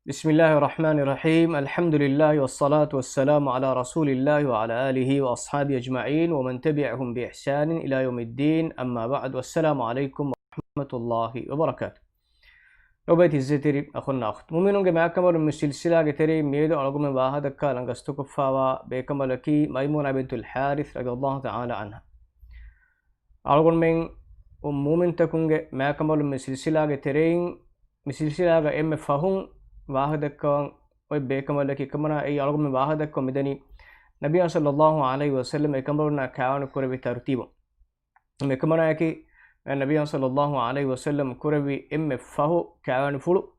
بسم الله الرحمن الرحيم. الحمد لله والصلاة والسلام على رسول الله وعلى آله وأصحابه أجمعين ومن تبعهم بإحسان إلى يوم الدين. أما بعد، والسلام عليكم ورحمة الله وبركاته. لو بيت الزتري أخونا أخت مؤمنون جماعة كمال من سلسلة جتري ميدو على واحد كان قستك فوا بكملكي ميمونة بنت الحارث رضي الله تعالى عنها. على من مؤمن تكون ما كمال من سلسلة جترين من سلسلة إم فهم واحدكم وبيكملك كمنا أي أرقام واحدكم مدني نبي صلى الله عليه وسلم يكملنا كأن كربي ترتيبه مكمنا يكي النبي صلى الله عليه وسلم كربي إم فهو كأن فلو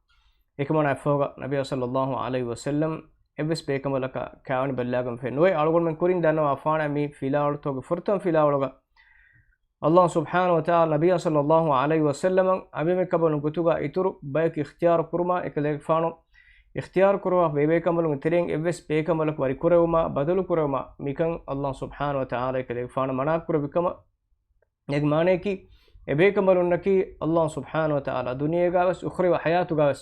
يكمنا فوق نبي صلى الله عليه وسلم إبس بيكملك كأن بلغم في نوي أرقام من كورين دانا وافانا مي فيلا توك فرتم فيلا ولغا الله سبحانه وتعالى نبي صلى الله عليه وسلم أبي مكبل نقطوغا إترو بايك اختيار كرما إكليك فانو اختيار كرما بيبي كمل مترين إبس بيكملك وري كرما بدل كرما ميكان الله سبحانه وتعالى إكليك فانو منا كر بكما يجمعنا كي إبي كمل نكي الله سبحانه وتعالى دنيا جالس أخرى وحياة جالس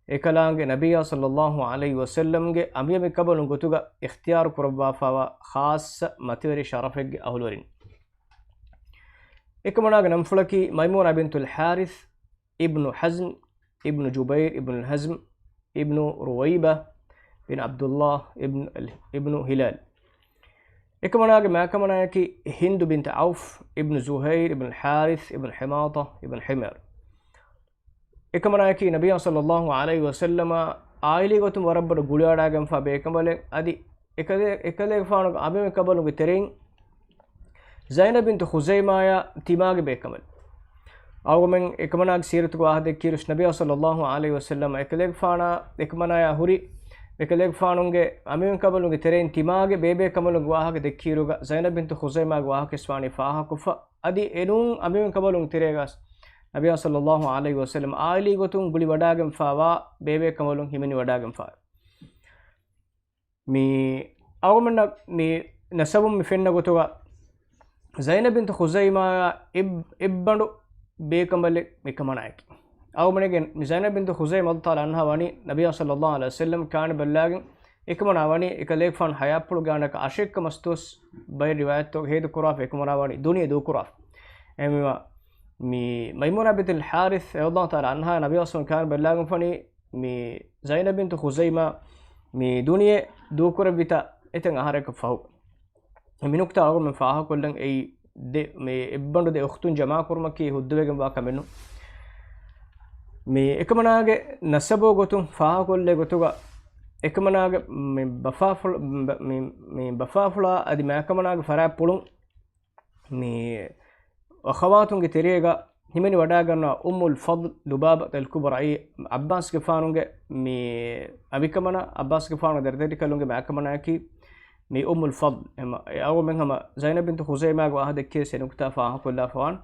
إكلانج نبي صلى الله عليه وسلم جه أبي مكبل نقطوغا اختيار كرما فوا خاص متوري شرفك أهلورين إكمناغ نمفلكي ميمونة بنت الحارث ابن حزم ابن جبير ابن الهزم ابن رويبة بن عبد الله ابن هلال. إكمناغ ما كمناكي هند بنت عوف ابن زهير ابن الحارث ابن حماطة ابن حمر. إكمناكي نبي صلى الله عليه وسلم عائلي قتم وربنا قولياراغم فبيكملك أدي إكاليك فانوك أبي مكبلو بترين زينب بنت خزيمة تيماغ بيكمل أو من إكمناغ سيرة واحد كيرش نبي صلى الله عليه وسلم إكليك فانا إكمنا يا هوري إكليك فانونغ أمين كبلونغ ترين تيماغ بيبي كملونغ واحد دكيروغ زينب بنت خزيمة واحد كسواني فاها كفا أدي إنون أمين كبلونغ تريغاس نبي صلى الله عليه وسلم آيلي غتون بلي وداغم فاوا بيبي كملونغ همني وداغم فا مي أو من مي نسبم مفين غتوغا زينب بنت خزيمة ابنو بيكمل مكمناك أو منين زينب بنت خزيمة الله عنها واني نبي صلى الله عليه وسلم كان بلاغن إكمنا واني إكليك فان حياة بلغانك عشق مستوس باي رواية هيد كراف إكمنا واني دنيا دو كراف أمي ميمونة بنت الحارث الله تعالى عنها نبي صلى الله عليه وسلم كان بلاغن فاني زينب بنت خزيمة دنيا دو كراف بتا إتن أهارك فهو منوكتا أقول من فاها كلن أي ده مي إبندو ده أختون جماعة كورمكي هدوغم واقع منو مي إكمناغ نسبو غتون فاها كل غتوغا إكمناغ مي بفافلا أدي ما إكمناغ فرا بولون مي أخواتون تريغا همني وداغنا الفضل لبابة الكبرى أي عباس كفانونغ مي أبي كمنا عباس كفانو دردري كلونغ ما إكمناكي مي الفضل أول منها زينب بنت خزيمة وأحد كيس نكتة فاها كلها فوان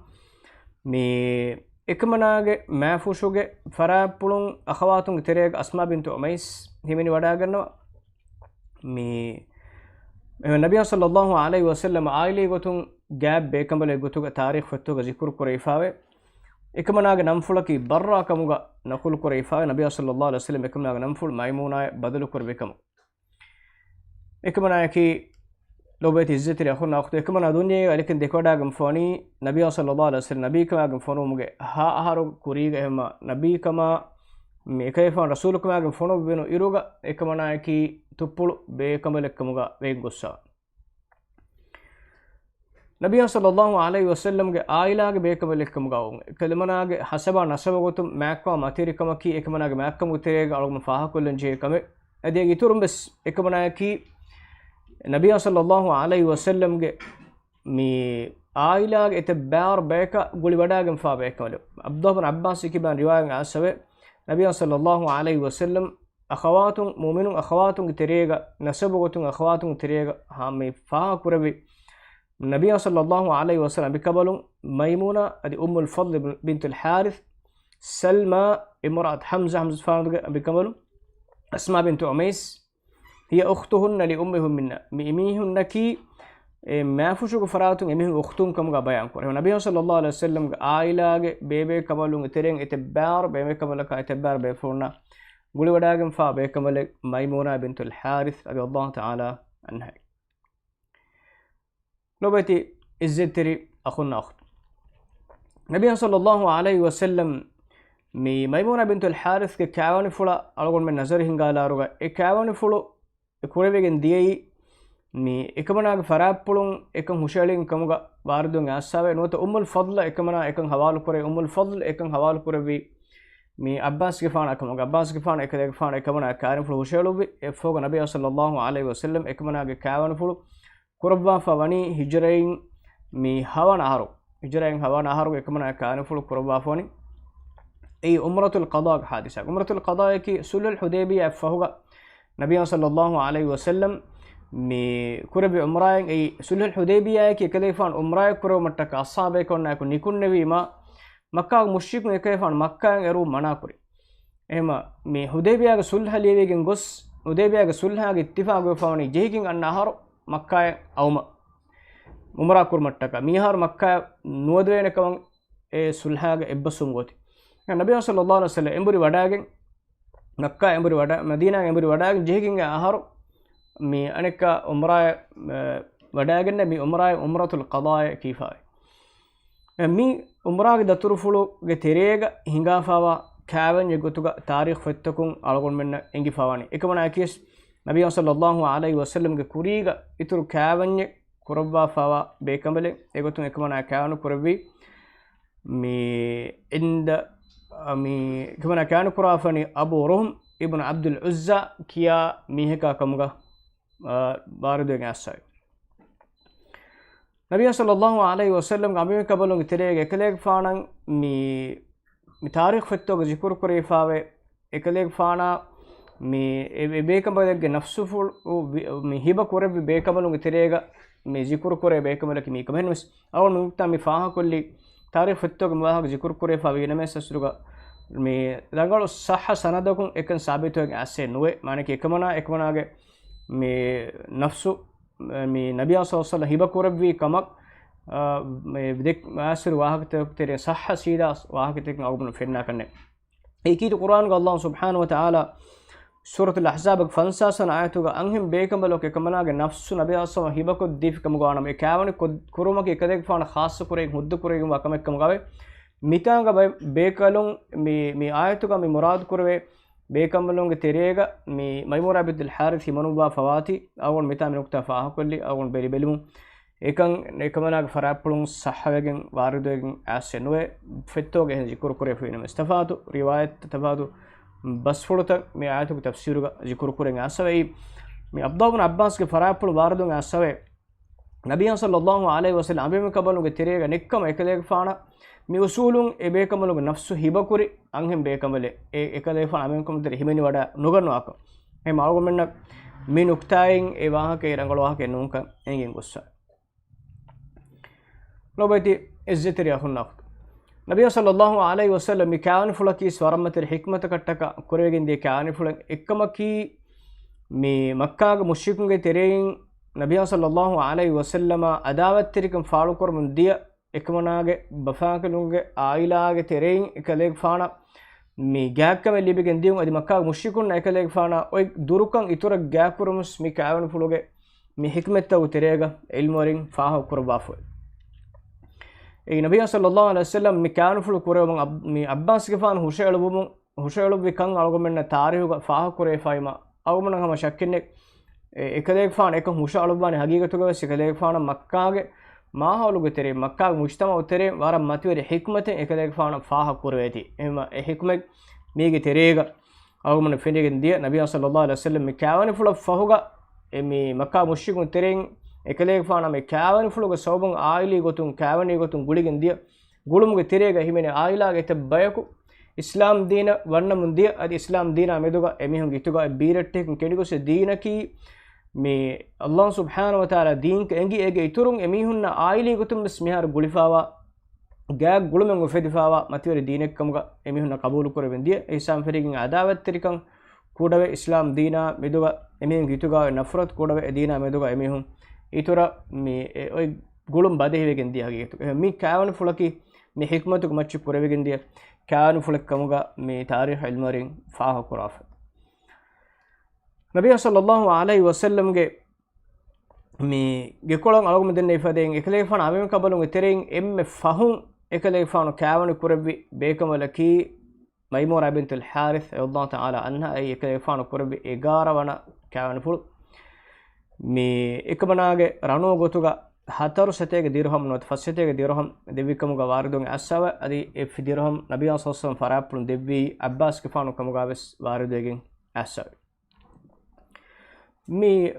مي إكمناغ ما فوشوغ فرا بولون أخواتون تريغ أسماء بنت أميس همني وداغنا مي النبي صلى الله عليه وسلم عائلي غتون جاب بكمل غتوغ تاريخ فتوغ ذكر كريفاوي إكمناغ نمفلكي برا كموغا نقول كريفاوي نبي صلى الله عليه وسلم إكمناغ نمفل ميمونة بدل كربكم إكمنا يكي لو بيت الزتري أخونا أختي إكمنا دنيا لكن دكودا جنفوني نبي صلى الله عليه وسلم نبي كما جنفونو مجه ها أهارو كوريجا هما نبي كما كيفان رسول كما جنفونو بينو إيروجا إكمنا يكي تبولو بكمل كموجا بيجوسا نبي صلى الله عليه وسلم جه آيلا جه بكمل كموجا كلمنا جه حسبا نسبا قطم معكم ماتيري كما كي إكمنا جه معكم وتريجا على مفاها كلن جه كم أدي يجتورم بس إكمنا يكي نبي صلى الله عليه وسلم مي آيلا اتبار بيكا قولي بداغم فا بيكا عبد الله بن عباس كبان رواية عسوي نبي صلى الله عليه وسلم أخوات مؤمنون أخوات تريغا نسبوة أخوات تريغا هامي فا كربي النبي صلى الله عليه وسلم بكبلون ميمونة أدي الفضل بنت الحارث سلمى امرأة حمزة فاند بكبلون أسماء بنت عميس هي أختهن لأمهم منا ميميهن كي ما فشوك فراتون ميميه أختون كم بيان كور النبي صلى الله عليه وسلم عائلة بيبي كمالون ترين اتبار بيبي كمالك اتبار بيفورنا guli wadagen fa bekamale Maymuna bintul Harith radiyallahu ta'ala anha lobati izzetri akhunna akht Nabi sallallahu alayhi wasallam mi Maymuna bintul Harith ke kawani fula algon men nazar hingalaruga e kawani fulu kurevegen diyei mi ekamanaga farapulun ekan hushalin kamuga wardun asave nota ummul fadl ekamana ekan hawalu kore ummul fadl ekan hawalu korevi mi Abbas ke faana kamuga Abbas ke faana ekadeg faana ekamana karin fulu hushalubi efoga Nabi sallallahu alayhi wasallam ekamanaga kawani fulu kurabba fa wani hijrain mi hawana haru hijrain hawana haru ekamana karin fulu kurabba fani ei umratul qada hadisa umratul qada ki sulhul hudaybiyah fahuga Nabi sallallahu alayhi wasallam mi kurabi umrayen ei sulhul hudaybiyah ki kalifan umray kuro mattaka ashabe konna ko nikunnevi ma makka mushrikun ekefan makka eru manakuri ehma mi hudaybiyah ge sulh liwegen gos hudaybiyah ge sulha ge ittifaq go fawani jehikin anna haru makka awma umra kur mattaka mihar makka nuwadwene kawan e sulha ge ebbasum goti Nabi sallallahu alaihi wasallam emburi wadagen makka emburi wada madina emburi wadagen jehikin aharu mi aneka umra wadagen mi umra umratul qada kifay mi umra ge daturufulu ge terega hingafawa kawen yegotuga tarikh fettakun algon menna engi fawani ekamana akis Nabi sallallahu alaihi wasallam ge kuriga ituru kawenye kurabba fawa bekambele egotun ekamana kawanu kurabbi mi inda mi kamana kanu kurafani Abu Ruhm ibn Abdul Uzza kiya miheka kamuga barude asay Nabi sallallahu alaihi wasallam gabe kabalong terege ekeleg faanan mi tarikh fetto ge zikur kore faawe ekeleg faana mi bekambage nafsu ful mi hiba kore bekabalong terega mi zikur kore bekamalaki mi kamenus awon mukta mi faaha kolli tarikh fetto ge muwahag zikur kore faawe nemes asruga mi rangalu sahha sanadakun ekan sabit hoge asse nuwe manaki ekamana ge mi nafsu mi Nabi sallallahu alaihi wasallam hiba korabwi kamak me dik asir wahak tere sahha sida wahak tek agun fenna kanne eki Quran ga Allah subhanahu wa ta'ala surat al-ahzab fansasan ayatu ga anhim bekambalo ke kamana ge nafsu Nabi sallallahu alaihi wasallam hiba ko dif kamugana me kavani kuruma ke ekadek faana khas kore huddu kore gum akamek kamugave mitanga bekalun mi ayatu ga mi murad kurve bekambalonge terega mi Maymuna bintul Harith himanuba fawati awon mita minukta faaha kolli awon beri belimu ekan ekamana farapulun sahawegen warudegen asenwe fettoge hen zikur kore fuina mustafatu riwayat tafadu basfuluta mi ayatu tafsiruga zikur kore asawei mi Abdullah ibn Abbas ge farapul warudun asawe Nabi sallallahu alaihi wasallam abem kabalunge terega nekkam ekeleg faana mi usulun e bekamuluge nafsu hibakuri anhem bekamale e ekale fa amen komter himeni wada nuganwaka e malgomenna mi nuktayin e wahake rangalwahake nunka engen gussa lobati izzatri akhunna Nabi sallallahu alaihi wasallam mi kaani fulaki swaramatir hikmata kattaka kuregen de kaani fulan ekkamaki mi makka ge mushrikunge terein Nabi sallallahu alaihi wasallam adawat tirikam faalu kormun dia ekmanage bafakalunge ailage terein ekaleg faana mi gakkame libigen diun adi makka mushrikun ekaleg faana oi durukan itura gakurumus mi kaawani fuluge mi hikmetta u terega ilmorin faaha kurbafu ei Nabi sallallahu alaihi wasallam mi kaawani fulu kurewon mi Abbas ge faana hushalu bi kan algomenna tarihuga faaha kure faima awmana hama shakkenne ekaleg faana ek hushalu bani hagigatuga ekaleg faana makkage ಮಾಹೌಲುಗೆ ತೆರೆ ಮಕ್ಕಾಗ ಮುಜ್ತಮಾ ತೆರೆ ವಾರ ಮತಿವರಿ ಹಿಕ್ಮತೆ ಏಕಲೇಗ ಫಾನ ಫಾಹ ಕುರವೇತಿ ಎಮ ಎ ಹಿಕ್ಮೆಗ್ ಮೀಗೆ ತೆರೆಗ ಆಗಮನ ಫೆಂಡಿಗೆ ದಿಯ ನಬಿ ಸಲ್ಲಲ್ಲಾಹು ಅಲೈಹಿ ವಸಲ್ಲಂ ಮಿ ಕಾವನಿ ಫುಲ ಫಹುಗ ಎಮಿ ಮಕ್ಕಾ ಮುಶ್ರಿಕುನ್ ತೆರೆನ್ ಏಕಲೇಗ ಫಾನ ಮಿ ಕಾವನಿ ಫುಲುಗ ಸೌಬಂ ಆಯಿಲಿ ಗೊತುಂ ಕಾವನಿ ಗೊತುಂ ಗುಳಿಗೆ ದಿಯ ಗುಳುಮುಗೆ ತೆರೆಗ ಹಿಮೆನೆ ಆಯಿಲಾಗೆ ತೆ ಬಯಕು ಇಸ್ಲಾಂ ದೀನ ವನ್ನ ಮುಂದಿಯ ಅದಿ ಇಸ್ಲಾಂ ದೀನ ಮೆದುಗ ಎಮಿಹುಂ ಗಿತುಗ ಬೀರಟ್ಟೆ ಕೆಂಡಿಗೊಸೆ ದೀನಕಿ mi Allah subhanahu wa ta'ala deen ke engi ege iturun emihunna aili gutum smihar gulifawa gag gulumen ofedifawa matiwari deenek kamuga emihunna qabulu korevendiye ihsan ferigin adawat terikan kudave islam deena meduga emihun gituga nafrat kudave deena meduga emihun itura mi oi gulum badehevegen diya hagetu mi kawan fulaki mi hikmatu machu korevegen diya kawan fulak kamuga mi tarikh ilmarin faaha kuraf ನಬಿಯ ಸಲ್ಲಲ್ಲಾಹು ಅಲೈಹಿ ವಸಲ್ಲಂಗೆ ಮಿ ಗೆಕೊಳಂ ಅಳಗುಮ ದೆನ್ನೆ ಇಫದೆನ್ ಎಕಲೇಫಾನ ಅಮೆಮ ಕಬಲುಂ ಎತೆರೆನ್ ಎಮ್ಮೆ ಫಹುಂ ಎಕಲೇಫಾನ ಕ್ಯಾವನಿ ಕುರವಿ ಬೇಕಮಲಕಿ ಮೈಮೂರಾ ಬಿಂತುಲ್ ಹಾರಿಸ್ ರದಿಯಲ್ಲಾಹು ತಆಲಾ ಅನ್ಹಾ ಐ ಎಕಲೇಫಾನ ಕುರವಿ 11 ವನ ಕ್ಯಾವನಿ ಫುಳು ಮಿ එකමනාගේ රණුව ගොතුග හතරු සතේගේ දිරහම් නොත් ෆස්සතේගේ දිරහම් දෙවිකමුග වාරිදුන් අස්සව අදි එෆ් දිරහම් නබියා සල්ලල්ලාහු ෆරාප්පුන් දෙවි අබ්බාස් කෆානු කමුගාවස් වාරිදුගෙන් අස්සව මි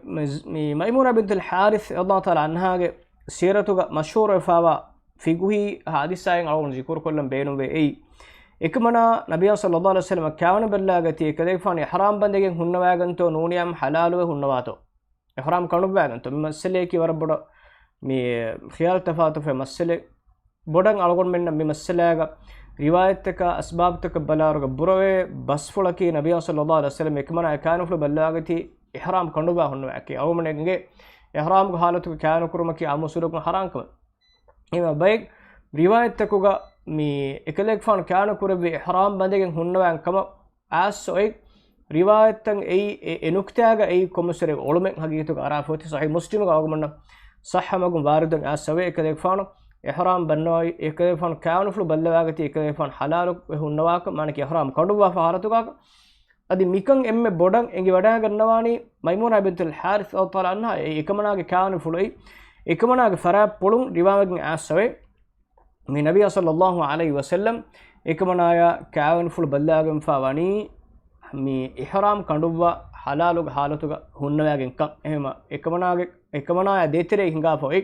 මයිමුනා බින්තුල් හාරිස් රදියල්ලාහු තාලා අන්හාගේ සීරතුග මෂහූර් ෆාවා ෆිගුහි හාදිසයන් අලුන් zikr කොල්ලම් බේනුම් වේ එයි එකමනා නබියා සල්ලල්ලාහු අලයිහි වසල්ලම කවන බල්ලාගති එකදේෆානි ඉහ්රාම් බන්දගෙන් හුන්නවාගන්තෝ නූනියම් හලාලුව හුන්නවාතෝ ඉහ්රාම් කණුබෑගන්තෝ මස්සලේ කි වර බොඩ මේ ඛියාල් තෆාතු ෆේ මස්සලේ බොඩන් අලගොන් මෙන්න මේ මස්සලාග රිවායත් එක අස්බාබ් තක බලාරුග බුරවේ බස්ෆුලකි නබියා සල්ලල්ලාහු අලයිහි වසල්ලම එකමනා කානුෆුල බල්ලාගති ඉහ්රාම් කණුබා හුන්නවාකි අවමනෙන්ගේ ඉහ්රාම් ග حالتක කානු කුරුමකි අමුසුරුක හරාංකම එම බයික් රිවායත් තකුග මේ එකලෙක් ෆාන කානු කුරවි ඉහ්රාම් බන්දගෙන් හුන්නවාන් කම ආස්සොයි රිවායත්තන් එයි එනුක්තාග එයි කොමසරේ ඔළුමෙන් හගීතුක අරාෆෝති සහී මුස්ලිම ගවගමන්න සහමගුම් වාරිදුන් ආස්සවේ එකලෙක් ෆාන ඉහ්රාම් බන්නෝයි එකලෙක් ෆාන කානු ෆුල බල්ලාගති එකලෙක් ෆාන හලාලු හුන්නවාක මානක ඉහ්රාම් කඩුවා ෆාරතුගාක අදි මිකන් එම්මෙ බොඩන් එංගි වඩා ගන්නවානි මයිමුනා බින්තුල් හාරිස් රදියල්ලාහු අන්හා එකමනාගේ කානු ෆුලයි එකමනාගේ ෆරා පොළුම් රිවාවගෙන් ආස්සවේ මේ නබිය සල්ලල්ලාහු අලයිහි වසල්ලම් එකමනාය කාවන් ෆුල් බල්ලාගෙන් ෆාවනි මේ ඉහ්රාම් කඩුවා හලාලුග حالතුග හුන්නවාගෙන් කම් එහෙම එකමනාය දෙතරේ හිඟා ෆොයි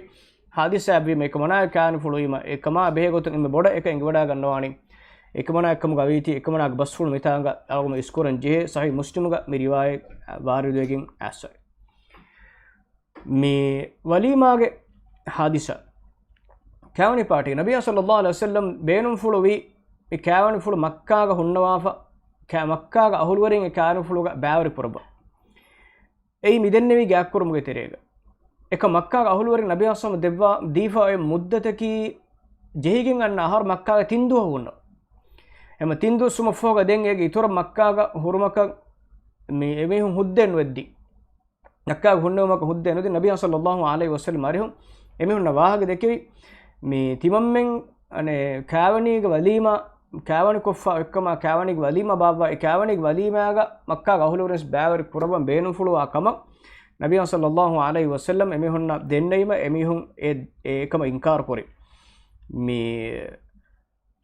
හාදිසා බි මේකමනාය කානු ෆුලුයිම එකමා බෙහෙගොතුන් එම්මෙ බොඩ එක එංගි වඩා ගන්නවානි එකමනා එකම ගවීති එකමනාගේ බස්ෆුල් මිතාංග අලගම ස්කෝරන් ජෙහෙ සහී මුස්ලිමුග මේ රිවායේ වාරිදුගෙන් ආස්සයි මේ වලීමාගේ හාදිසා කෑවනි පාටි නබියා සල්ලල්ලාහු අලයිහි වසල්ලම් බේනුම් ෆුලුවි මේ කෑවනි ෆුලු මක්කාග හුන්නවාෆ මක්කාග අහුල්වරින් ඒ කෑවනි ෆුලුග බෑවරි පුරබ එයි මිදෙන්නෙවි ගෑක් කුරුමුගේ තෙරේග එක මක්කාග අහුල්වරින් නබියා සල්ලල්ලාහු දෙවවා දීෆා ඒ මුද්දතකි ජෙහිගෙන් අන්න ආහාර මක්කාග තින්දුව වුණා එම තින්දු සුමෆෝග දෙන් ඒගේ ඉතර මක්කාග හුරුමක මේ එමෙහුන් හුද්දෙන් වෙද්දි මක්කාග හුන්නවමක හුද්දෙන් වෙද්දි නබියා සල්ලල්ලාහු අලයිහි වසල්ලම් අරිහුන් එමෙහුන් වාහක දෙකෙවි මේ තිමම්මෙන් අනේ කෑවණීගේ වලීමා කෑවණි කොෆා එක්කම කෑවණීගේ වලීමා බාබා ඒ කෑවණීගේ වලීමාග මක්කාග අහුලුරස් බෑවරි පුරබම් බේනු ෆුලුවා කම නබියා සල්ලල්ලාහු අලයිහි වසල්ලම් එමෙහුන් දෙන්නෙයිම එමෙහුන් ඒකම ඉන්කාර කරේ මේ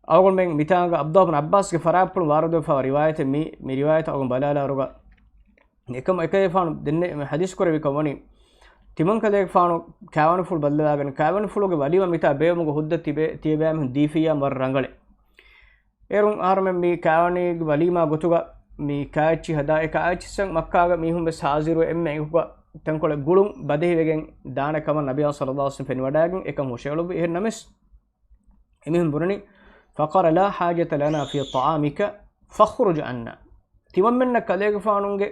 අවගොන් මෙන් මිතාංග අබ්දුල්ලාහ් ඉබ්න් අබ්බාස්ගේ ෆරාප්පුළු වාරදෝ ෆා රිවායත මේ රිවායත අවගොන් බලාලා රුග එකම එකේ ෆානු දෙන්නේ හදීස් කරවි කවණි තිමන් කලේ ෆානු කෑවන ෆුල් බල්ලාගෙන කෑවන ෆුලුගේ වලිම මිතා බේමුග හුද්ද තිබෑම දීෆියා මර රංගලේ එරුන් ආරමෙන් මේ කෑවණීගේ වලිමා ගොතුග මේ කාච්චි හදා එක ආච්චිසන් මක්කාග මිහුම් බස් හාසිරු එම්මෙ එකුක තංකොල ගුළුම් බදෙහි වෙගෙන් දානකම නබියා සල්ලල්ලාහු අලයිහි වසල්ලම් පෙන් වඩාගෙන එකම හොෂෙලු එහෙ නමස් එමිහුම් බුරණි فقال لا حاجة لنا في طعامك فاخرج عنا තිමම්මෙන්න කලේග ෆානුන්ගේ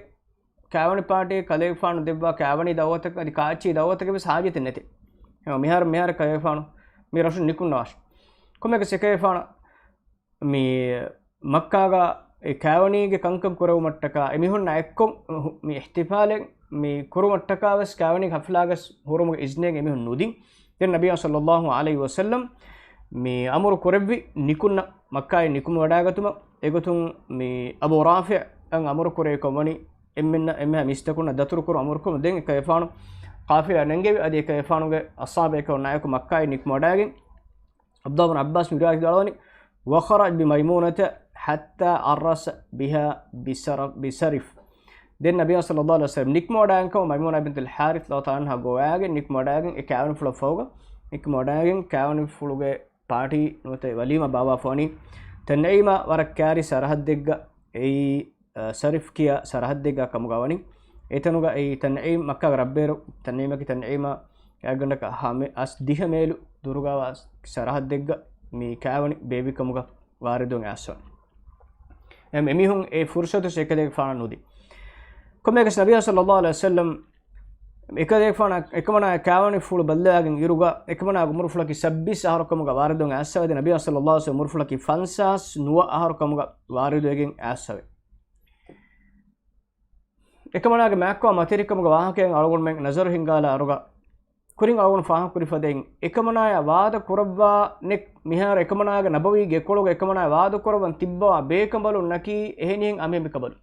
කෑවනි පාටේ කලේග ෆානු දෙවවා කෑවනි දවතක අදි කාච්චි දවතක බස් හාජත නැති එම මිහාර කලේග ෆානු මේ රසු නිකුන්නවාස් කොමෙක සකේ ෆාන මේ මක්කාගා ඒ කෑවනීගේ කංකම් කරව මට්ටක එමිහුන් එක්කොම් මේ ඉහ්තිෆාලෙන් මේ කුරු මට්ටකවස් කෑවනි හෆ්ලාගස් හුරුමුගේ ඉස්නෙන් එමිහුන් නුදින් දෙන් නබියා සල්ලල්ලාහු අලයිහි වසල්ලම් මේ අමුරු කොරෙව්වි නිකුන්න මක්කායි නිකුම වඩාගතුම එගොතුන් මේ අබූ රාෆි අන් අමුරු කොරේ කොමනි එම්මෙන්න එම්ම මිස්තකුන දතුරු කුරු අමුරු කොම දෙන් එක එෆානු කාෆිලා නංගෙවි අද එක එෆානුගේ අස්සාබේක නායක මක්කායි නිකුම වඩාගෙන අබ්දුල්ලාහ් ඉබ්න් අබ්බාස් මිරාජ් ගලවනි වඛරජ බිමයිමුනත حتى අරස බිහා බිසරිෆ් දෙන් නබිය සල්ලල්ලාහු අලයිහි වසල්ලම් නිකුම වඩාගෙන කම මයිමුනා බින්තුල් හාරිස් රදියල්ලාහු අන්හා ගෝයාගෙන නිකුම වඩාගෙන ඒ කෑවන ෆුල ෆෝග නිකුම වඩාගෙන කෑවන ෆුලුගේ පාටි නොතේ වලීම බාබා ෆෝනි තනයිම වරක් කෑරි සරහද් දෙග්ග ඒ සරිෆ් කියා සරහද් දෙග්ග කම ගවනි එතනුග ඒ තනයිම මක්කා රබ්බේරු තනයිමකි තනයිම යගන්නක හමේ අස් දිහ මේලු දුරුගාව සරහද් දෙග්ග මේ කෑවනි බේබි කමුග වාරිදුන් ඇස්සොන් එම් එමිහුන් ඒ ෆුර්සතු ශේකලේ ෆාන නුදි කොමෙකස් නබිය සල්ලල්ලාහු අලයිහි වසල්ලම් එකදේ ෆාන එකමනා කෑවනි ෆුල් බල්ලාගෙන් ඉරුග එකමනා මුර්ෆලකි සබ්බිස් ආහරකමුග වාරිදුන් ඇස්සවද නබිය සල්ලල්ලාහු අලයිහි වසල්ලම් මුර්ෆලකි ෆන්සස් නුව ආහරකමුග වාරිදුගෙන් ඇස්සවේ ekmanage makko materikam ga wahaken algon men nazar hingala aruga kurin algon faha kuri faden ekmanaya wada kurabwa nek mihar ekmanage nabawi ge ekologa ekmanaya wada kurabwan tibba bekambalu naki ehenihen amemi kabalu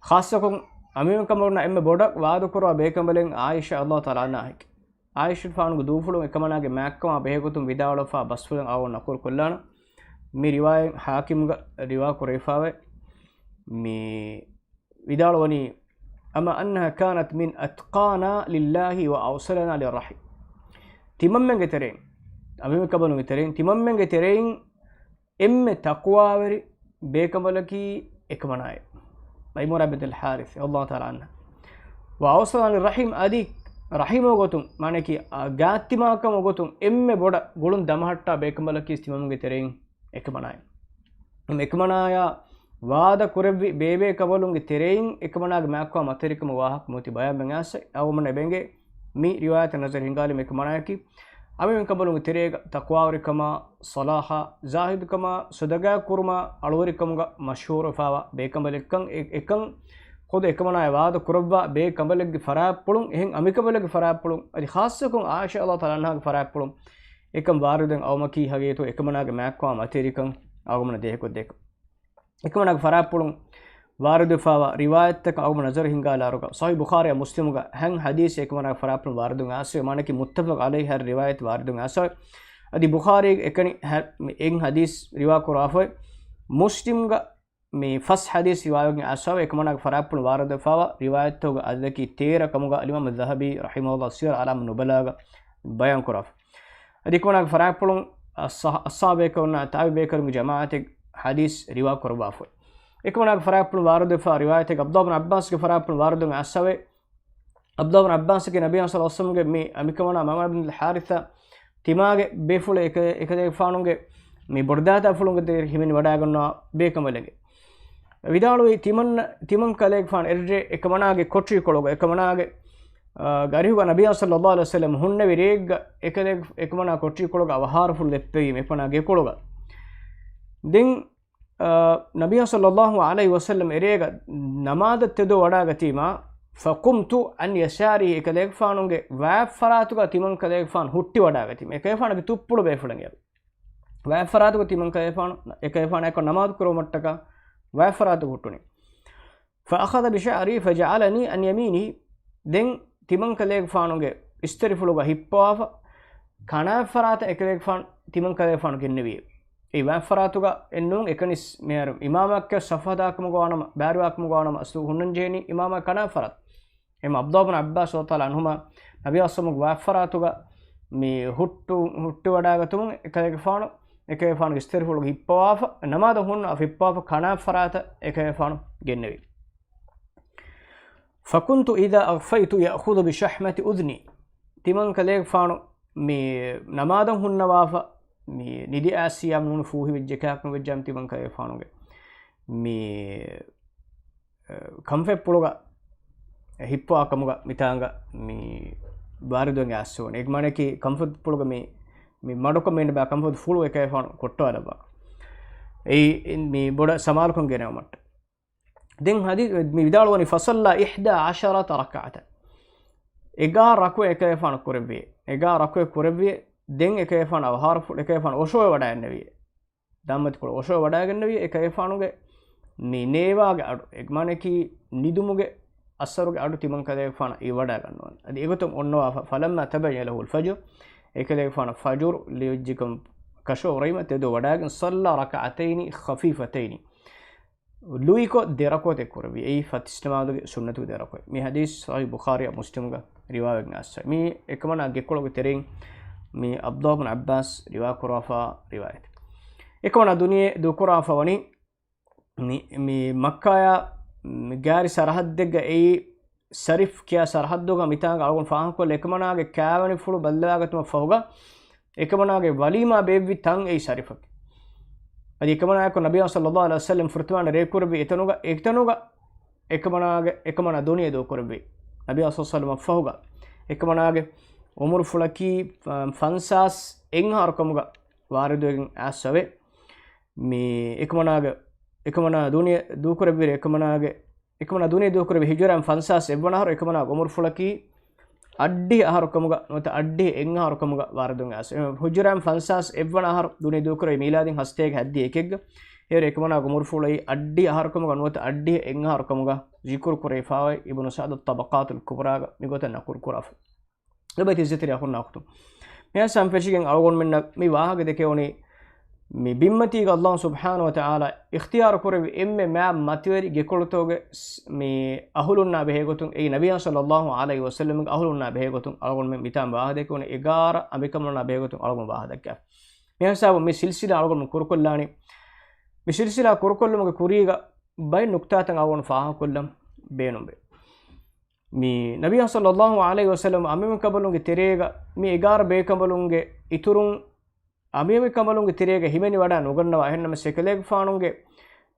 khassakun amemi kabaluna emme bodak wada kurwa bekambalen Aisha Allah taala anha Aisha fanugu dufulu ekmanage makko behegutum vidawalofa basfulen algon nakul kollana mi riwayen hakim ga riwa kurefawe mi vidalwani أما أنها كانت من أتقانا لله وأوصلنا للرحم تمامن جترين أمي كبرون جترين تمامن جترين إم تقوى وري بكملكي إكمناي ميمونة بنت الحارث الله تعالى عنها وأوصلنا للرحم أدي رحيم وقتم معنى كي جاتي ما كم وقتم إم بودا قولن دمهتا بكملكي تمامن جترين إكمناي إكمنايا ವಾದ ಕುರೆವಿ ಬೇಬೆ ಕಬಲುಂಗೆ ತೆರೆಯಿಂ ekmanaage makwa materikama wahak moti baya ben ase awmane benge mi riwayat nazar hingali ekmanayaki amen kabulunge terega taqwawarikama salaha zahidkama sudaga kurma alwarikamga mashhur fawa bekambalekkan ekan khod ekmanaya wada kurabba be kambalege farapulun ehen amikabalege farapulun adi khassakun Aisha Allah taala anha farapulun ekam waruden awmaki hageto ekmanaage makwa materikan awmane dehekod dek ekmanag farapulun wardu fawa riwayat tak awma nazar hingala aruga sahih bukhari muslim ga han hadith ekmanag farapulun wardu ase manaki muttafaq alayhi har riwayat wardu ase adi bukhari ekani en hadith riwa qurafa muslim ga me fas hadith riwayat ga ase ekmanag farapulun wardu fawa riwayat to ga adaki 13 kamuga imam az-zahabi rahimahullah sir alam nubala ga bayan quraf adi ekmanag farapulun as-sahabe kauna tabi karung jamaat حديث روا كربافو إكمنا فرابل وارد فا رواية عبد الله بن عباس کے فرابل وارد عسوي عبد الله بن عباس کے نبی صلی اللہ علیہ وسلم کے می أمكمنا ماما بن الحارثة تماغ بيفول إكده فانونge می برداتا فلونge تير همين وداغنا بيكملنge විදාලුයි තිමන් කලෙක් ෆාන් එර්ජේ එකමනාගේ කොට්‍රි කොලොග එකමනාගේ ගරිහුග නබිය සල්ලල්ලාහු අලයිහි වසල්ලම් හුන්න විරේග්ග එකමනා කොට්‍රි කොලොග අවහාර ෆුල් ලෙප්පෙයි මෙපනාගේ කොලොග දෙන් නබිය සල්ලල්ලාහු අලයිහි වසල්ලම් එරේග නමාද තෙදෝ වඩාගතිමා فقمت عن يساري එකලෙක් ෆානුගේ වැෆ් ෆරාතුග තිමන් කලෙක් ෆාන් හුට්ටි වඩාගතිම එකේ ෆානගේ තුප්පුළු බේෆුලන් ය වැෆ් ෆරාතුග තිමන් කලෙක් ෆාන එකේ ෆාන එක නමාද කරෝ මට්ටක වැෆ් ෆරාතුග හුට්ටුනි فأخذ بشعري فجعلني عن يمينه دين තිමන් කලෙක් ෆානුගේ ඉස්තරිෆුලුග හිප්පාව කනා ෆරාත එකලෙක් ෆාන් තිමන් කලෙක් ෆානු ගෙන්නවිය ඒ වැෆ් ෆරාතුග එන්නුන් එකනිස් මෙයර ඉමාමක්ක සෆදාකම ගානම බෑරුවක්ම ගානම අසු හුන්නන් ජේනි ඉමාම කනා ෆරාත් එම අබ්දුල්ලාහ් ඉබ්න් අබ්බාස් රදියල්ලාහු අන්හුමා නබිය අස්සමු වැෆ් ෆරාතුග මේ හුට්ටු වඩාගතුන් එකලෙක් ෆානු එකේ ෆානු ඉස්තරිෆුලුග හිප්පාව නමාද හුන්න අෆිප්පාව කනා ෆරාත එකේ ෆානු ගෙන්නවි فكنت إذا أغفيت يأخذ بشحمة أذني تمن كليك فانو مي نمادن هن وافا مي ندي آسيام نون فوهي وجكاك نوجام تمن كليك فانو مي كمفة بلوغا هيبو أكموغا ميتانغا مي باردوغا آسون إك مانه كي كمفة بلوغا مي مادوكا مين با كمفة فولو එකේ فانو කොට්ටෝ අලබා ඒ මි බොඩ සමාල්කම් ගෙනව මට دين هذه ميدالوني فصلى 11 ركعة إيجار ركوع كيفان كوربي إيجار ركوع كوربي دين كيفان أو هارف كيفان وشوي ودا النبي دامت كل وشوي ودا النبي كيفانوجي نينيوا أدو إجمانكي ندموجي أسروجي أدو تيمان كيفان يودا كنون هذه إيجوتهم أنوا فلما تبين له الفجر كيفان فجر ليجيكم كشو ريمة تدو ودا صلى ركعتين خفيفتين لويكو ديراكو تكوربي اي فاتستمادو سنتو ديراكو مي حديث صحيح بخاري مسلم غا روايه ناس مي اكمنا گيكولو ترين مي عبد الله بن عباس روايه كرافا روايه اكمنا دنيا دو كرافا وني مي مكه يا غاري سرحد دغ اي سريف كيا سرحد دوغا ميتان غالون فاهم كو اكمنا گه كاوني فلو بللاگتم فوغا اكمنا گه وليما بيبي تان اي سريف adi ekmanaako nabiy sallallahu alaihi wasallam furtuwana re kurbi etanuga ekmana duniya do kurbi nabiy sallallahu alaihi wasallam fahuga ekmanaage umur fulaki fansas enhar komuga waridugen asave me ekmana duniya do kurbi ekmanaage ekmana duniya do kore hijuram fansas evwana har ekmana umur fulaki addi aharukamuga nota addi en aharukamuga waradun as hujuram fansas evwana har duniya do kore miladin hastege haddi ekegga ere ekmana umur fulai addi aharukamuga nota addi en aharukamuga zikr kore faawai ibn sa'd at-tabaqat al-kubra migota nakur kuraf lebati zetri akhun naqtu me samfeshigen algon menna mi wahage deke oni mi bimmati ga Allah subhanahu wa ta'ala ikhtiyar kore emme ma matweri gekolotoge mi ahulunna behegotun ei nabiy sallallahu alaihi wasallam ahulunna behegotun algon men mitam wahade kone egara amikamna behegotun algon wahadakka me hasabu mi silsila algon kurkollani mi silsila kurkollumuge kuriga bay nuktatan algon faha kollam beenumbe mi nabiy sallallahu alaihi wasallam amem kabalunge terega mi egara bekambalunge iturun amiyami kamalunge tirega himeni wada nugannawa ehennama sekeleg faanunge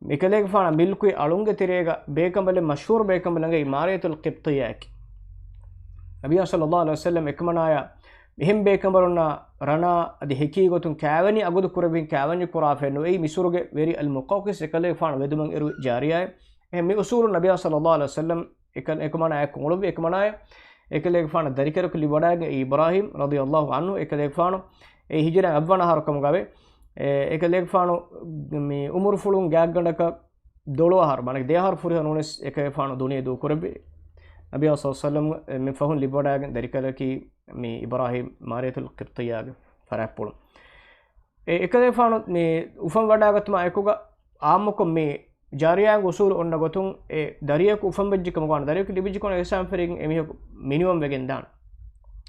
mikeleg faana milku alunge tirega bekambale mashhur bekambalange imariyatul qibtiyak nabiy sallallahu alaihi wasallam ekmanaya mihim bekambaluna rana adi heki gotun kavani agudu kurabin kavani kurafenu ei misuruge veri al muqawqis sekeleg faana veduman eru jariyay ehmi usul nabiy sallallahu alaihi wasallam ekmanaya kungulubi ekmanaya ekeleg faana darikaraku libadaga ibrahim radiyallahu anhu ekeleg faana e hijra avwana harukamu gawe ekeleg faanu mi umur fulun gaggandaka dolo har manak de har furi hanunes ekay faanu duniya do korbe nabiy sallallahu alaihi wasallam mi fahun libodaga darikalaki mi ibrahim mariyatul qibtiyaga farapul ekay faanu mi ufam wadagatma ekuga amuko mi jariyang usul onna gotun e dariyaku ufam bejjikam gona dariyaku libijikon exam ferigin emi minimum wegen dan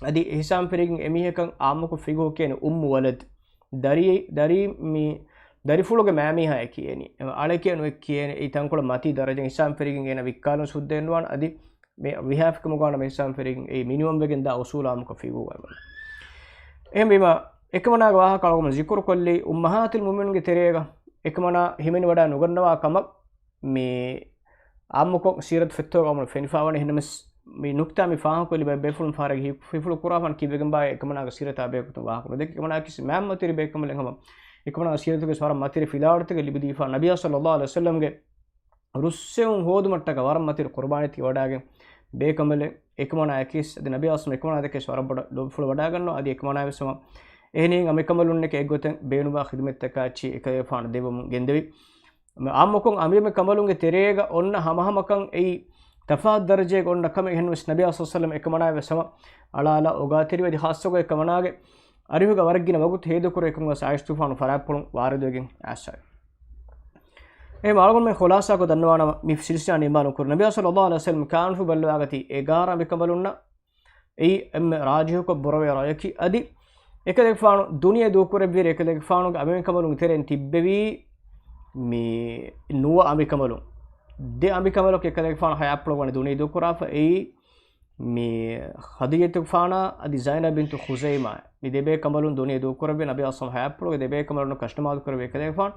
adi hisam ferigin emihekan amuko figo kene walad dari mi dari fuloge mami ha ekiyeni ale kenu ekiyeni itankola mati darajen hisam ferigin ena vikkalun suddenwan adi me we have kam gona me hisam ferigin e minimum wegen da usul amuko figo wala ehmima ekmana waha kalgum zikr kolli ummahatul mu'minin ge terega ekmana himeni wada nugannawa kamak me amuko sirat fetto gamul fenifawane hinmas mi nukta mi faha ko liba befulun faragi fifulu kurafan kibegen ba ekmana sirata be ko wa ko dek ekmana kis mam matiri be ekmale ngam ekmana siratu ke swara matiri filawarte ke libdi fa nabiy sallallahu alaihi wasallam ge russeun hodu matta ga waram matiri qurbani ti wadage be ekmale ekmana kis adi nabiy sallallahu ekmana de ke swara boda lobfulu wadaganno adi ekmana vesama ehnin amekamulunne ke egoten beenuba khidmet takachi ekay faana devum gendevi ammokon amiyame kamalunge terega onna hamahamakan ei tafad daraje gonna kame henus nabiy sallallahu alaihi wasallam ekmana vesama ala ogatiri wedi hassogo ekmanage arihuga wargina wagut hedu kore ekunga saistu faanu farapulun waridegen asai e malgon me khulasa ko danwana mi silsila nimanu kur nabiy sallallahu alaihi wasallam kaanfu ballu agati egara bekambalunna ei em rajihu ko borwe rayaki adi ekadek faanu duniya do kore bir ekadek faanu amen kamalun teren tibbevi mi nuwa amikamalun de amikamalok ekadek faanu hayaplo gone duniya do kurafa ei mi khadijatu faana adi zainab bint khuzaima mi debe kamalun duniya do kurabe nabiy sallallahu alaihi wasallam hayaplo debe kamalun kashtamad kurabe ekadek faanu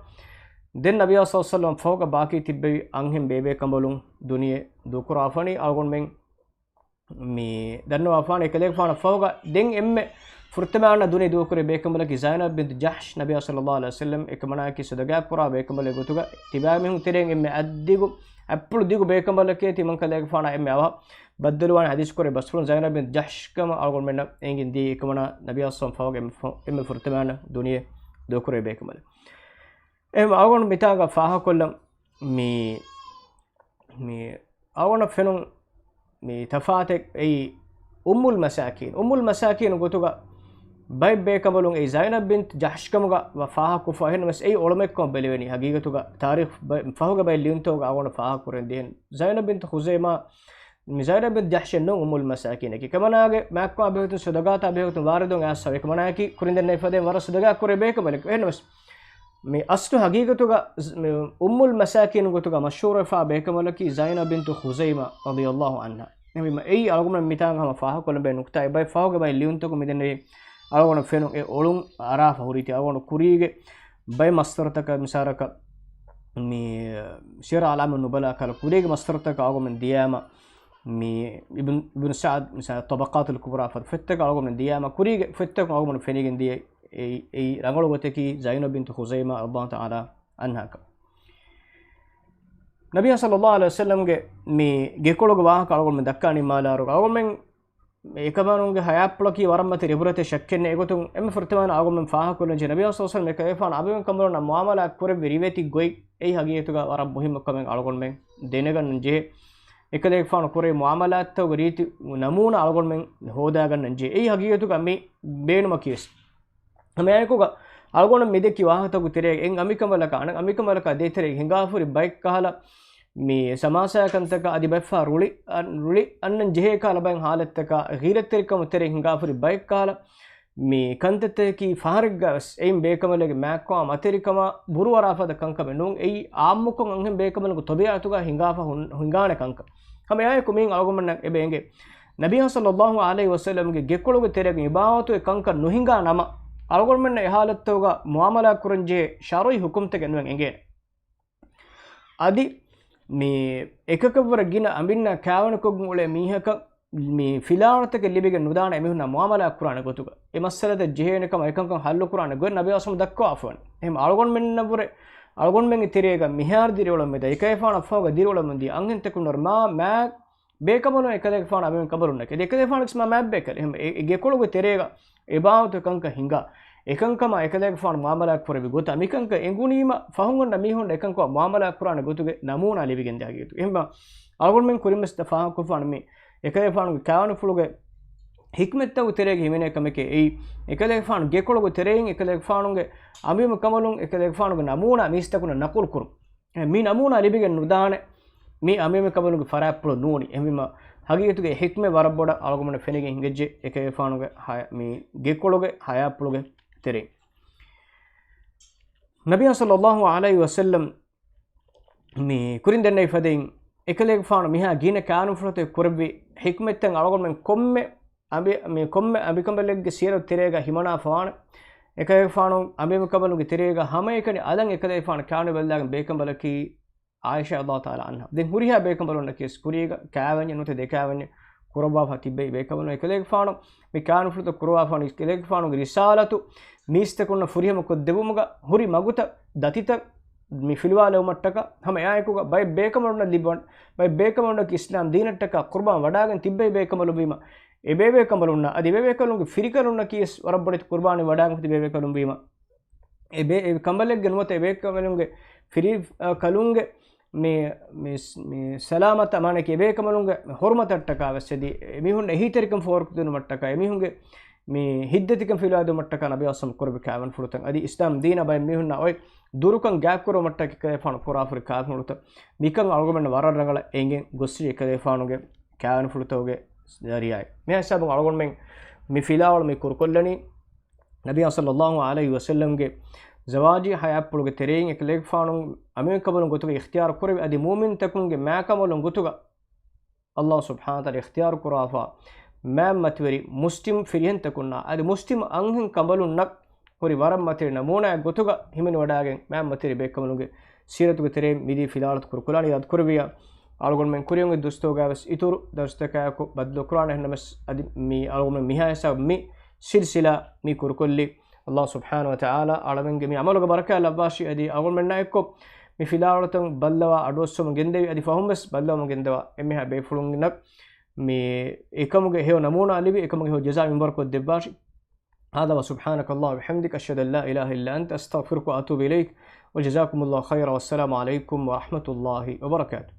den nabiy sallallahu alaihi wasallam foga baki tibbevi anhem bebe kamalun duniya do kurafani algon men mi danno afana ekadek faanu foga den emme furtamana duniya do kure bekamala ki zainab bint jahsh nabiy sallallahu alaihi wasallam ekmana ki sadaga kura bekamala gotuga tibame hu tereng emme addigu appulu digu bekamala ke timan kale fana emme awa baddaluwan hadis kore basfun zainab bint jahsh kama algon menna engin di ekmana nabiy sallallahu alaihi wasallam emme furtamana duniya do kure bekamala em algon mitaga faha kollam mi algon fenun mi tafatek ei ummul masakin gotuga bay bekamalun ei zainab bint jahsh kamuga wa faha ku fahen mas ei olmekko beleveni hagigatuga tarikh fahuga bay liuntoga awona faha kuren den zainab bint khuzaima mi zainab bint jahsh no umul masakin ki kamanage makko abehutun sudagata abehutun waridun asa ekmanaki kurinden nefade war sudaga kure bekamalek ehnos mi aslu hagigatuga ummul masakin gotuga mashhur fa bekamalaki zainab bint khuzaima radiyallahu anha nemi ei algum mitanga ma faha kolen be nukta bay fahuga bay liuntoga midenne algon fenun e olun arafa huriti algon kurige bay mastartaka misaraka mi sira alam nubala kala kurige mastartaka algon diyama mi ibn sa'd misal tabaqat al kubra fattaka algon diyama kurige fattaka algon fenigen diye ei rangolo goteki zainab bint khuzaima radhiyallahu ta'ala anha Nabi ಸಲ್ಲಲ್ಲಾಹು ಅಲೈಹಿ ವಸಲ್ಲಂಗೆ ಮಿ ಗೆಕೊಳಗ ವಾಹಕ ಅಳಗೊಳ್ಮೆನ್ ದಕ್ಕಾನಿ ಮಾಲಾರು ಅಳಗೊಳ್ಮೆನ್ එකමනුන්ගේ හයප්ලකී වරම්මත රිබුරතේ ශක්කෙන්නේ ඒගොතුන් එම ෆර්තමාන ආගොමෙන් ෆාහකුලන් ජනබිය සෝසල් මේක එෆාන අබෙන් කම්බරන මුආමලා කුරෙ විරිවෙති ගොයි ඒ හගියතුගා වරම් මුහිම්මකමෙන් අලගොන්මෙන් දෙනගන්න ජේ එකලේ ෆාන කුරේ මුආමලාත් තව රීති නමූන අලගොන්මෙන් හොදාගන්න ජේ ඒ හගියතුගා මේ බේනම කියස් මේකුගා අලගොන මෙදෙකි වාහතකු තෙරේ එන් අමිකමලක අන අමිකමලක දෙතරේ හිඟාෆුරි බයික් කහලා මේ සමාසයකන්තක අදිබැෆා රුලි අන්නන් ජෙහෙ කාලා බෙන් හාලත්තක ගීරත්තරිකම තෙරේ හිඟාෆුරි බයික් කාලා මේ කන්තතේකි ෆාරිග්ගස් එයින් බේකමලගේ මෑක්කෝ මතරිකම බුරු වරාෆද කංකම නුන් එයි ආම්මුකොන් අංහෙන් බේකමලක තොබියාතුගා හිඟාෆා හිඟාන කංක හැම යයි කුමින් අලගොමන්න එබෙන්ගේ නබිය සල්ලල්ලාහු අලයිහි වසල්ලම්ගේ ගෙකොළුගේ තෙරේ ඉබාවතු කංක නොහිඟා නම අලගොමන්න එහාලත්තෝගා මුආමලා කුරන්ජේ ශරයි හුකුම්තක නුන් එංගේ අදි මේ එකකවර ගින අඹින්න කෑවනකොගුන් උලේ මීහක මේ ෆිලානතක ලිබිග නුදාන එමිහුන මුආමලා කුරාන ගොතුක ඒ මස්සලද ජෙහෙනකම එකකම් හල්ලු කුරාන ගොන් නබි අසම දක්වා අෆවන් එහෙම අලගොන් මෙන්නවර අලගොන් මෙන් තිරේග මිහාර දිරවල මෙද එකේෆාන අෆවග දිරවල මෙන්දී අංගෙන් තකුනර් මා මෑ බේකමන එකලේ ෆාන අබෙන් කබරුන්න කෙ දෙකේ ෆානක්ස් මා මෑ බේකල එහෙම ගෙකොළුගේ තිරේග එබාවත කංක හිඟා එකංකම එකලේ ෆාන මුආමලා කුරවි ගොත මිකංක එඟුනීම ෆහුන් නමිහුන් එකංක මුආමලා කුරාන ගොතුගේ නමූනා ලිබිගෙන් දාගියතු එහෙම අලගොන් මෙන් කුරිමස් තෆා කුෆාන මේ එකලේ ෆාන කාවන ෆුලුගේ හික්මෙත්තව තෙරේගේ හිමිනේ කමකේ ඒ එකලේ ෆාන ගෙකොළුගේ තෙරේන් එකලේ ෆානුගේ අමිම කමලුන් එකලේ ෆානුගේ නමූනා මිස්තකුන නකුල් කුරු මේ නමූනා ලිබිගෙන් නුදාන මේ අමිම කමලුගේ ෆරාප්පුල නූනි එහිම හගියතුගේ හික්මේ වරබොඩ අලගොමන ෆෙනගෙන් හිඟෙජ්ජේ එකේ ෆානුගේ මේ ගෙකොළුගේ හයාප්පුලුගේ තෙරේ නබිය සල්ලල්ලාහු අලයිහි වසල්ලම් මේ කුරින්දෙන්නයි ෆදෙන් එකලේ ෆාන මිහා ගින කානු ෆලතේ කුරබි හික්මෙත්තන් අලගොමෙන් කොම්මේ අබි මේ කොම්මේ අබිකම්බලෙක්ගේ සියර තෙරේග හිමනා ෆාන එකේ ෆානු අබිකම්බලුගේ තෙරේග හැම එකනේ අදන් එකලේ ෆාන කානු බල්දාගෙන් බේකම්බලකි ආයිෂා අල්ලාහ් තාලා අන්හා දැන් හුරියා බේකම්බලොන්න කිස් කුරියක කෑවන්නේ නොතේ දෙකෑවන්නේ කුරබා හතිබේ බේකම්බලො එකලේ ෆානු මේ කානු ෆලත කුරවා ෆානු එකලේ ෆානුගේ රිසාලතු මිස්තකුන්න ෆුරියම කො දෙවුමග හුරි මගුත දතිත mi filwale umattaka hama yaaykuga bay beekamaluna libon bay beekamaluna islam deenattaka qurban wadagen tibbe beekamalu bima e beekamaluna adi beekalunge firikaluna kis warabbodit qurbani wadagen tibbe beekalun bima e kambalege nuwate beekamalunge firi kalunge me salamata manake beekamalunge hormatattaka avasedi emihun ehiterikum fork dunu mattaka emihunge මේ හිද්දතිකම් ෆිලාද මට්ටක නබි අසම් කරබ කෑවන් ෆුලතන් අදි ඉස්ලාම් දීන බය මිහුන්න ඔය දුරුකන් ගෑක් කර මට්ටක කේ ෆාන පුරාෆරි කාත් මුලත මිකන් අල්ගොමෙන් වරරංගල එංගෙන් ගොස්සි එකේ ෆානුගේ කෑවන් ෆුලතෝගේ දරියයි මේ හසබ අල්ගොමෙන් මි ෆිලාවල මි කුරකොල්ලනි නබි සල්ලල්ලාහු අලයිහි වසල්ලම්ගේ زواجي حيابلوගේ තෙරෙන් එකලෙක් ෆානුන් අමෙරිකබලුන් ගොතුගේ ඉක්තියාර කරවි අදි මුමින් තකුන්ගේ මෑකමලුන් ගොතුගා අල්ලාහ් සුබ්හානහු තාලා ඉක්තියාර කරාෆා මෑම් මතවරි මුස්ලිම් ෆිරියන් තකුන්නා අද මුස්ලිම් අංහෙන් කඹලුන්නක් හොරි වරම් මතේ නමෝනා ගොතුග හිමින වඩාගෙන් මෑම් මතේ බෙක්කමලුගේ සීරතුගේ තෙරේ මිදි ෆිලාලත් කුරකුලානි යත් කරවියා අලගොන් මෙන් කුරියුගේ දුස්තෝගාවස් ඉතුරු දර්ශතකයක බද්දෝ කුරාන එහෙනමස් අදි මි අලගොන් මිහායසා මි සිල්සිලා මි කුරකොල්ලි අල්ලාහ් සුබ්හානහු වතාලා අලවෙන්ගේ මි අමලුගේ බරකා ලබ්බාෂි අදි අලගොන් මෙන් නායකෝ මි ෆිලාලතන් බල්ලවා අඩොස්සම ගෙන්දෙවි අදි ෆහුම්බස් බල්ලවම ගෙන්දවා එමෙහා බේෆුලුන් නක් මේ එකමුගේ හේව නමූනා අලිවි එකමුගේ හේව ජසා මින්බර් කො දෙබ්බාෂි هذا وسبحانك الله وبحمدك أشهد أن لا إله إلا أنت أستغفرك وأتوب إليك وجزاكم الله خيرا والسلام عليكم ورحمة الله وبركاته